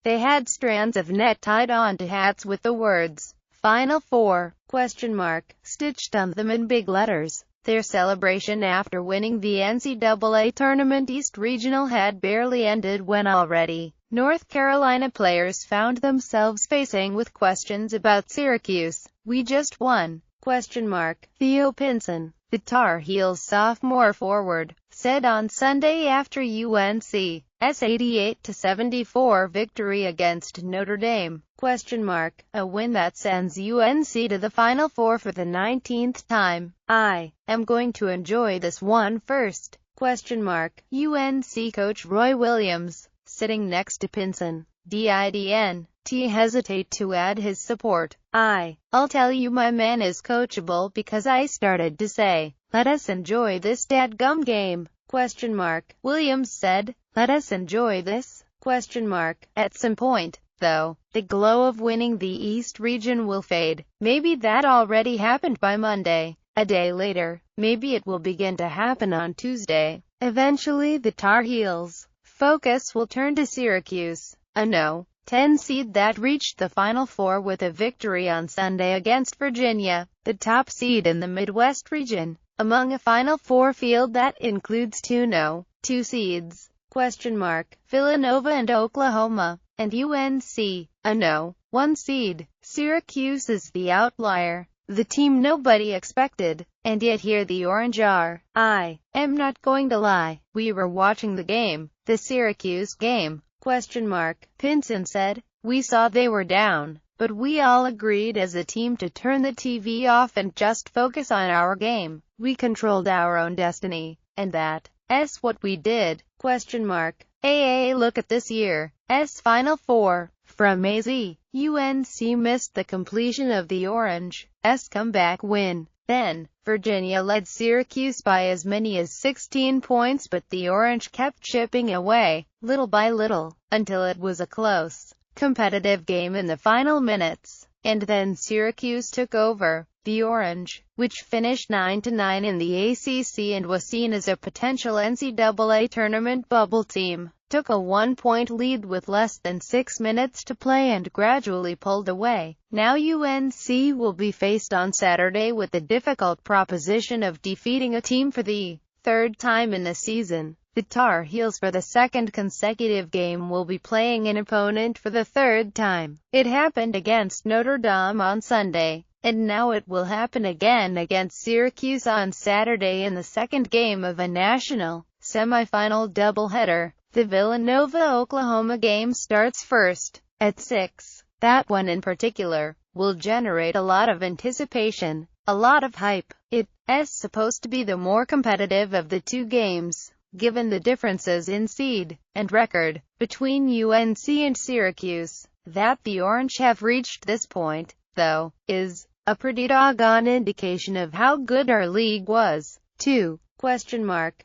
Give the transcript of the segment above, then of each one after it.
They had strands of net tied onto hats with the words, Final Four, stitched on them in big letters. Their celebration after winning the NCAA Tournament East Regional had barely ended when already North Carolina players found themselves facing with questions about Syracuse. "We just won?" Theo Pinson, the Tar Heels sophomore forward, said on Sunday after UNC's 88-74 victory against Notre Dame, a win that sends UNC to the Final Four for the 19th time. "I am going to enjoy this one first." UNC coach Roy Williams, sitting next to Pinson, didn't hesitate to add his support. "I'll tell you my man is coachable because I started to say, let us enjoy this dadgum game." Williams said, "Let us enjoy this?" At some point, though, the glow of winning the East region will fade. Maybe that already happened by Monday. A day later, maybe it will begin to happen on Tuesday. Eventually the Tar Heels' focus will turn to Syracuse, a No. 10 seed that reached the Final Four with a victory on Sunday against Virginia, the top seed in the Midwest region, among a Final Four field that includes two No. 2 seeds, Villanova and Oklahoma, and UNC, a No. 1 seed. Syracuse is the outlier, the team nobody expected, and yet here the Orange are. I am not going to lie, we were watching the game, the Syracuse game, Pinson said. "We saw they were down, but we all agreed as a team to turn the TV off and just focus on our game. We controlled our own destiny, and that's what we did." Look at this year's Final Four. From AZ, UNC missed the completion of the Orange's comeback win. Then, Virginia led Syracuse by as many as 16 points, but the Orange kept chipping away, little by little, until it was a close, competitive game in the final minutes. And then Syracuse took over. The Orange, which finished 9-9 in the ACC and was seen as a potential NCAA tournament bubble team, took a 1-point lead with less than 6 minutes to play and gradually pulled away. Now UNC will be faced on Saturday with the difficult proposition of defeating a team for the third time in the season. The Tar Heels for the second consecutive game will be playing an opponent for the third time. It happened against Notre Dame on Sunday, and now it will happen again against Syracuse on Saturday in the second game of a national semifinal doubleheader. The Villanova-Oklahoma game starts first, at 6. That one in particular will generate a lot of anticipation, a lot of hype. It's supposed to be the more competitive of the two games, given the differences in seed and record between UNC and Syracuse. That the Orange have reached this point, though, is a pretty doggone indication of how good our league was, too.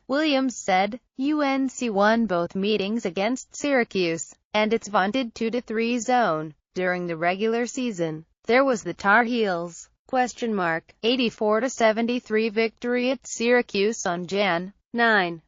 Williams said, UNC won both meetings against Syracuse, and its vaunted 2-3 zone. During the regular season, there was the Tar Heels' 84-73 victory at Syracuse on Jan. 9.